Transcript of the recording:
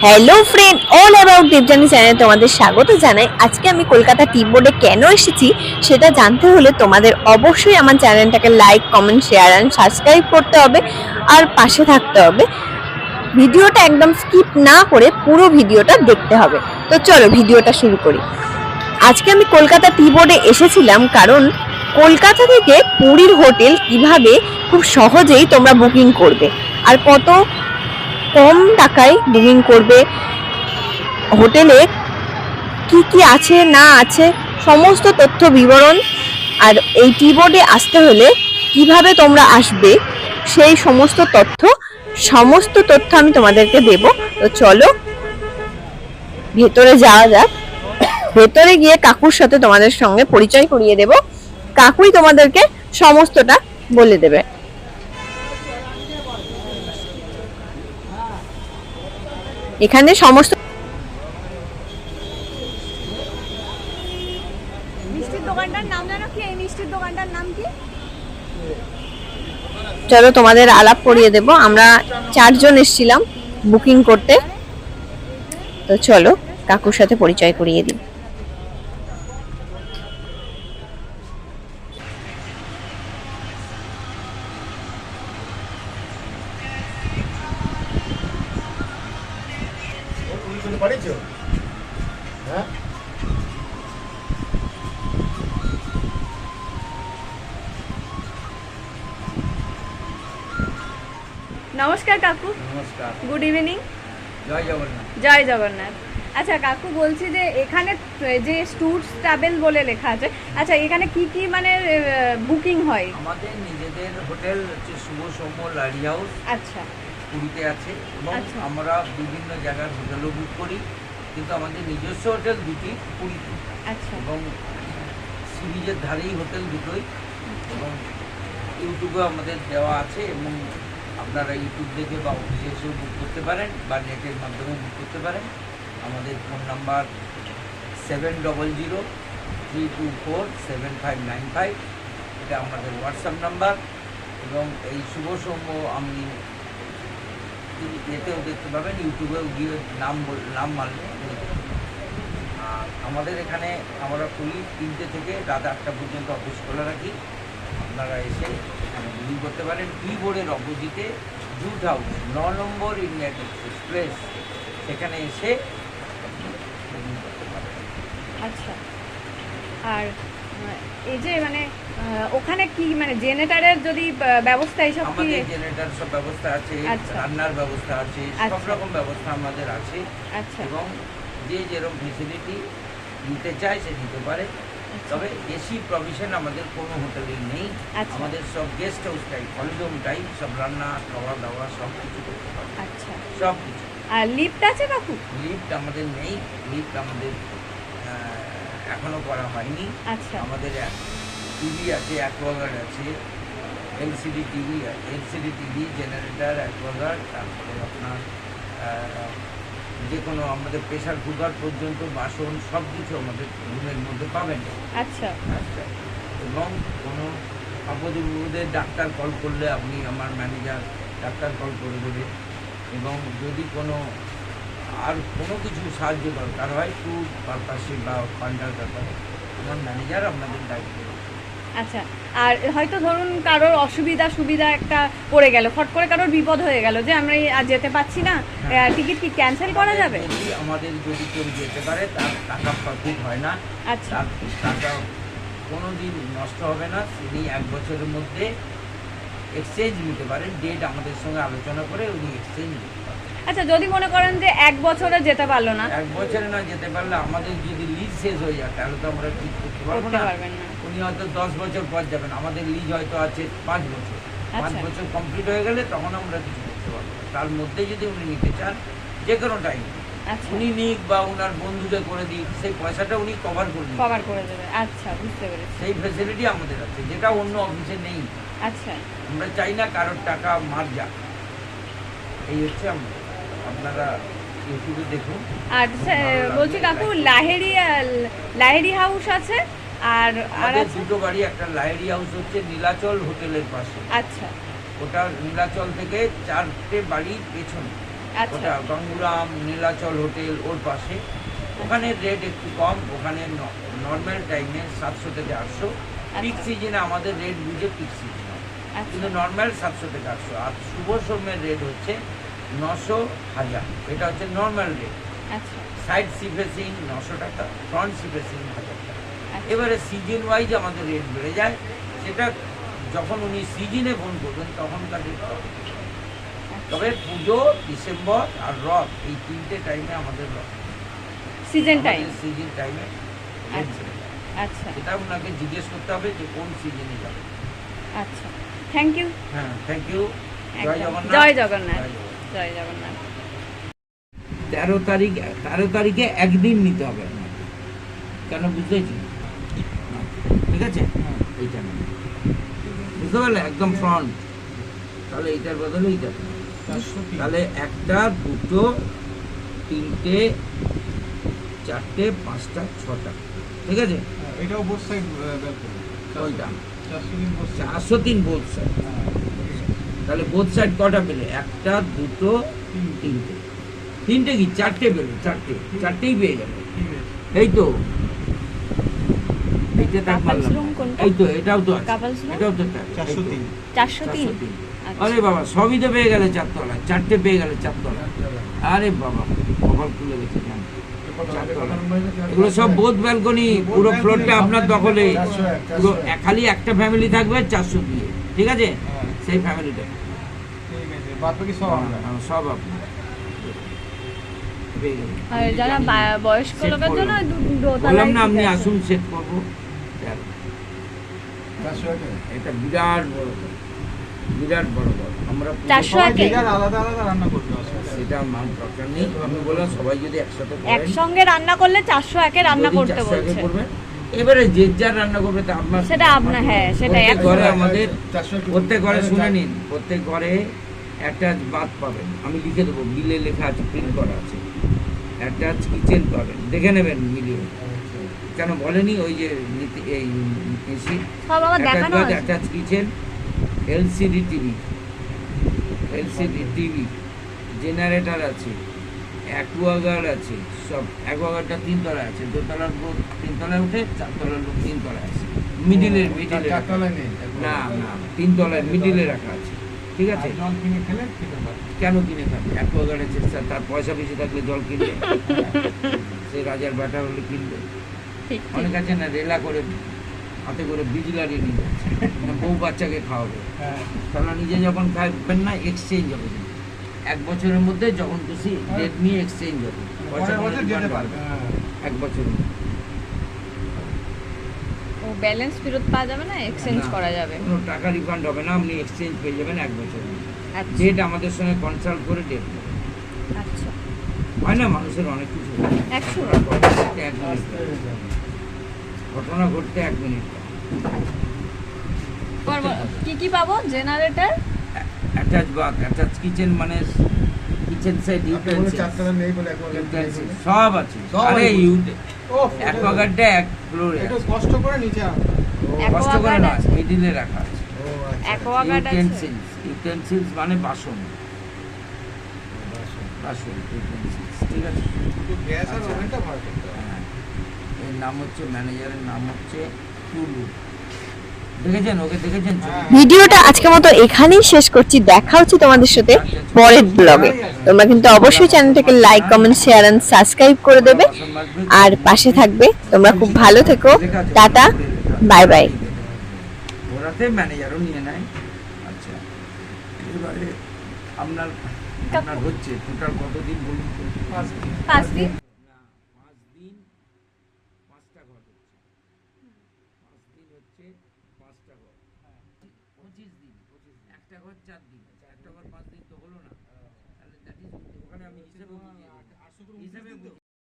Hello friend, all about Debjani চ্যানেলে তোমাদের স্বাগত জানাই। আজকে আমি কলকাতা টি বোর্ডে কেন এসেছি সেটা জানতে হলে তোমাদের অবশ্যই আমার চ্যানেলটাকে like, comment, share and subscribe করতে হবে আর পাশে থাকতে হবে। ভিডিওটা একদম স্কিপ না করে পুরো ভিডিওটা দেখতে হবে। তো চলো ভিডিওটা শুরু করি। আজকে আমি কলকাতা টি বোর্ডে এসেছিলাম কারণ কলকাতা থেকে পুরীর হোটেল কিভাবে খুব সহজেই তোমরা বুকিং করবে আর কত কম টাকায় বুকিং করবে, হোটেলে কি কি আছে না আছে সমস্ত তথ্য বিবরণ, আর এই টি বোর্ডে আসতে হলে কিভাবে তোমরা আসবে সেই সমস্ত তথ্য আমি তোমাদেরকে দেব। তো চলো ভেতরে যাওয়া যাক। ভেতরে গিয়ে কাকুর সাথে তোমাদের সঙ্গে পরিচয় করিয়ে দেব। কাকুই তোমাদেরকে সমস্তটা বলে দেবে। এখানে সমস্ত মিষ্টির দোকানটার নাম জানো কি? এই মিষ্টির দোকানটার নাম কি? চলো তোমাদের আলাপ করিয়ে দেব। আমরা 4 জন এসেছিলাম বুকিং করতে। তো চলো কাকুর সাথে পরিচয় করিয়ে দিই। নমস্কার কাকু। নমস্কার। Good evening. জয় জগন্নাথ। জয় জগন্নাথ। আচ্ছা কাকু, বলছি যে এখানে যে স্টুডস ট্রাভেল বলে লেখা আছে, আচ্ছা এখানে কি কি মানে বুকিং হয়? আমাদের নিজেদের হোটেল হচ্ছে শুভ সৌম্য লারি হাউস, আচ্ছা পুরীতে আছে এবং আচ্ছা। আমরা বিভিন্ন জায়গার হোটেলও বুক করি, কিন্তু আমাদের নিজস্ব হোটেল দুটি পুরীতে আচ্ছা এবং সি বিচের ধারেই হোটেল দুটোই, এবং ইউটিউবে আমাদের দেওয়া আছে এবং আপনারা ইউটিউব দেখে বা অফিসে এসেও বুক করতে পারেন বা নেটের মাধ্যমে বুক করতে পারেন। আমাদের ফোন নাম্বার 7003247595, এটা আমাদের হোয়াটসঅ্যাপ নাম্বার। এবং এই শুভ সৌম্য আপনি এতেও দেখতে পাবেন, ইউটিউবেও গিয়ে নাম মারলে। আর আমাদের এখানে আমরা খুলি 3টে থেকে রাত 8টা পর্যন্ত অফিস খোলা রাখি। আপনারা এসে এখানে বুকিং করতে পারেন। টি বোর্ডের অপোজিটে জুট হাউস 9 নম্বর ইন্ডিয়ান এক্সপ্রেস, সেখানে এসে বুকিং করতে পারেন। আচ্ছা। আর এই যে মানে ওখানে কি মানে জেনারেটরের যদি ব্যবস্থা এইসব কি? আমাদের জেনারেটর সব ব্যবস্থা আছে, আচ্ছা। রান্নার ব্যবস্থা আছে, সব আচ্ছা। রকম ব্যবস্থা আমাদের আছে। আচ্ছা এবং যে যেরকম ফেসিলিটি নিতে চায় সে নিতে পারে। তবে এসি প্রভিশন আমাদের কোনো হোটেলেই নেই। আচ্ছা। আমাদের সব গেস্ট হাউস টাইপ, হলিডোম টাইপ, সব রান্না খাওয়া দাওয়া সব কিছু করতে পারে, আচ্ছা। সব কিছু। আর লিফট আছে কাকু? লিফট আমাদের নেই, লিফট আমাদের এখনো করা হয়নি। আচ্ছা আমাদের টিভি আছে, অ্যাকোয়াগার্ড আছে, এলসিডি টিভি, জেনারেটর, অ্যাকোয়াগার্ড, তারপরে আপনার যে কোনো আমাদের প্রেশার কুকার পর্যন্ত, বাসন সব কিছু আমাদের রুমের মধ্যে পাবেন। আচ্ছা আচ্ছা। এবং কোনো আপদে ডাক্তার কল করলে আপনি, আমার ম্যানেজার ডাক্তার কল করে দেবে। এবং যদি কোনো আর কোনো কিছু সাহায্য দরকার হয় ট্যুর পারপাসে বা ফান্ডার ব্যাপারে, আমার ম্যানেজার আপনাদের দায়িত্ব। আচ্ছা। আর হয়তো ধরুন কারোর অসুবিধা সুবিধা একটা পড়ে গেল, ফট করে কারোর বিপদ হয়ে গেল যে আমরা আর যেতে পারছি না, টিকিট কি ক্যান্সেল করা যাবে? আমাদের যদি কেউ যেতে পারে তার টাকা ফরফিট হয় না। আচ্ছা তার টাকা কোনো দিন নষ্ট হবে না। তিনি 1 বছরের মধ্যে এক্সচেঞ্জ নিতে পারেন, ডেট আমাদের সঙ্গে আলোচনা করে উনি এক্সচেঞ্জ নিতে পারেন। আচ্ছা, যদি মনে করেন যে 1 বছরে যেতে পারলো না? 1 বছরে না যেতে পারলে আমাদের যদি লিজ শেষ হয়ে যায় তাহলে তো আমরা ঠিক করতে পারবো না। উনি হয়তো 10 বছর পর যাবেন, আমাদের লিজ হয়তো আছে 5 বছর। 5 বছর কমপ্লিট হয়ে গেলে তখন আমরা কিছু করতে পারবো না। তার মধ্যে যদি উনি নিতে চান যে কোনো টাইম, আচ্ছা উনি নিক বা ওনার বন্ধুদের করে দিক, সেই পয়সাটা উনি কভার করে দেবে। আচ্ছা, বুঝতে পেরেছি। সেই ফ্যাসিলিটি আমাদের আছে, যেটা অন্য অফিসে নেই। আচ্ছা। আমরা চাই না কারোর টাকা মার যাক, এই হচ্ছে আমাদের। আপনারা ইউটিউবে দেখুন। আর বলছি কাকু, লাহেরি হাউস আছে আর আমাদের দুটো বাড়ি, একটা লাহেরি হাউস হচ্ছে নীলাচল হোটেলের পাশে। আচ্ছা। ওটা নীলাচল থেকে 4টে বাড়ি পেছনে। আচ্ছা। ওটা গঙ্গুরাম নীলাচল হোটেল ওর পাশে। ওখানে রেট একটু কম, ওখানে নর্মাল টাইমে 700 থেকে 800, পিক সিজনে আমাদের রেট বুঝে পিক সিজন, কিন্তু নর্মাল 700 থেকে 800। আর শুভ সময়ের রেট হচ্ছে 900, 1000, এটা হচ্ছে নর্মাল রেট। আচ্ছা সাইড সি ফেসিং 900 টাকা, ফ্রন্ট সি ফেসিং 1000 টাকা। আচ্ছা। এবারে সিজন ওয়াইজ আমাদের রেট বেড়ে যায়, সেটা যখন উনি সিজনে ফোন করবেন তখনকার রেট পাবেন। তবে পুজো, ডিসেম্বর আর রথ, এই 3টে টাইমে আমাদের সিজন টাইম। সিজন টাইমে আচ্ছা আচ্ছা সেটা ওনাকে জিজ্ঞেস করতে হবে যে কোন সিজনে যাবে। আচ্ছা, থ্যাংক ইউ। হ্যাঁ, থ্যাংক ইউ। জয় জগন্নাথ। জয় জগন্নাথ। জয় জগন্নাথ। জয় জগন্নাথ। 13 তারিখে একদিন নিতে হবে আপনাকে, কেন বুঝতেছি? ঠিক আছে, এইটা নেন। বুঝতে পারলে? একদম ফ্রন্ট। তাহলে এইটার বদলে এইটা, তাহলে 1টা 2টো 3টে 4টে 5টা 6টা, ঠিক আছে? এটাও বোথ সাইড ব্যালকনি। ওইটা 403 বোথ সাইড। 403 both side. তাহলে বোথ সাইড কটা পেলে? 1টা 2টো 3টে। 3টে কি 4টে পেলে? 4টেই পেয়ে যাবে। এই তো এইটা তাক Couples মারলাম। room কোনটা? এই তো এটাও তো আছে। Couples room? এটাও তো তাক। 403। 403। 403। আচ্ছা। আরে বাবা, সবই তো পেয়ে গেলে 4 তলায়, 4টে পেয়ে গেলে 4 তলায়। আরে বাবা, কপাল খুলে গেছে জান। 4 তলায়। এগুলো সব বোথ ব্যালকনি, পুরো ফ্লোরটা আপনার দখলে। পুরো খালি একটা ফ্যামিলি থাকবে 400 দিয়ে, ঠিক আছে? সেই ফ্যামিলিটা ঠিক আছে, বাদ বাকি সব আমরা। সব আপনার পেয়ে গেলেন। আর যারা বয়স্ক Set লোকের জন্য করলাম। দোতলায় বললাম না, আপনি ঠিক আছে। আসুন, সেট করবো। 400 একে। এটা বিরাট বড় ঘর, বিরাট বড় ঘর। আমরা পুজো 400 সবাই একে? যে যার আলাদা আলাদা রান্না করবে, অসুবিধা নেই। সেটা মান দরকার নেই। আমি বললাম সবাই যদি একসাথে করেন, একসঙ্গে রান্না করলে 400 একে রান্না যদি করতে 400 বলছে। করবেন। এবারে যে যার রান্না করবে তা আপনার, সেটা আপনার, হ্যাঁ, সেটাই। প্রত্যেক ঘরে আমাদের 400 একে। প্রত্যেক ঘরে শুনে নিন, প্রত্যেক ঘরে অ্যাটাচ বাথ পাবেন, আমি লিখে দেবো, বিলে লেখা আছে, প্রিন্ট করা আছে। অ্যাটাচ কিচেন পাবেন, দেখে নেবেন মিলিয়ে। কেন বলেনি ওই যে এই এসি সব আমার দেখানো আছে। Attach kitchen, LCD TV, generator আছে, অ্যাকোয়াগার্ড আছে, সব। অ্যাকোয়াগার্ডটা 3 তলায় আছে, দোতলার লোক 3 তলায় উঠে, 4 তলার লোক 3 তলায় আছে। মিডিলে 4 তলায় নেই। না না, 3 তলায় মিডিলে রাখা আছে, ঠিক আছে? জল কিনে খেলে খেতে পারে। কেন কিনে খাবে? অ্যাকোয়াগার্ড আছে, তার পয়সা বেশি থাকলে জল কিনবে। সে রাজার ব্যাটা হলে কিনবে। ঠিক, ঠিক। অনেক আছে না, রেলা করে হাতে করে বীজ লাগিয়ে নিয়ে যাচ্ছে, না বউ বাচ্চাকে খাওয়াবে। হ্যাঁ। তাহলে নিজে যখন খাবেন না, এক্সচেঞ্জ হবে কিন্তু। 1 বছরের মধ্যে যখন খুশি ডেট নিয়ে এক্সচেঞ্জ হবে, পয়সা পরের বছর কোনো যেতে refund পারবে। হবে না। হ্যাঁ। 1 বছরের মধ্যে। ও ব্যালেন্স ফেরত পাওয়া যাবে না, এক্সচেঞ্জ না, করা যাবে। কোনো টাকা রিফান্ড হবে না, আপনি এক্সচেঞ্জ পেয়ে যাবেন 1 বছরের মধ্যে। আচ্ছা ডেট আমাদের সঙ্গে কনসাল্ট করে ডেট নেবেন। আচ্ছা। হয় না, মানুষের অনেক কিছু হয়। 100 ঘটনা ঘটতে 1 মিনিট লাগে। ঘটনা ঘটতে 1 মিনিট লাগে। কি কি পাবো? Generator, attach bath, attach kitchen, মানে কিচেন সেট, আপনি বলে 4 ইউটেন্সিলস, তলা নেই বলে একবার সব আছে। সব আরে আছে। অ্যাকোয়াগার্ডটা 1 ফ্লোরে একটু আছে, কষ্ট করে নিচে আনো। কষ্ট করে Aquaguard নয়, আছে। মিডিলে রাখা আছে। ও আচ্ছা। অ্যাকোয়াগার্ড আছে। ইউটেন্সিলস মানে বাসন, বাসন ইউটেন্সিলস, ঠিক আছে? একটু গ্যাস আর আচ্ছা। ওভেনটা ভয় করতে হবে। হ্যাঁ। এর নাম হচ্ছে, ম্যানেজারের নাম হচ্ছে টুলু। দেখেছেন ওকে? দেখেছেন ছবি? হ্যাঁ। ভিডিওটা আজকের মতো এখানেই শেষ করছি। দেখা হচ্ছে তোমাদের সাথে পরের ব্লগে। তোমরা কিন্তু অবশ্যই চ্যানেলটাকে like, comment, share and subscribe করে দেবে আর পাশে থাকবে। তোমরা খুব ভালো থেকো। Tata, bye bye. ওরাতে ম্যানেজারও নিয়ে নেয়। আচ্ছা, এবারে আপনার আপনার হচ্ছে টোটাল কতদিন বলুন তো? 5 দিন। না, 5 দিন 5টা ঘর হচ্ছে। 5 দিন হচ্ছে 5টা ঘর। 25 দিন, একটা ঘর 4 দিন, একটা ঘর 5 দিন তো হলো না। তাহলে দ্যাট ইজ, ওখানে আমি হিসেবে বুঝিয়ে দিই। হিসেবে বুঝিয়ে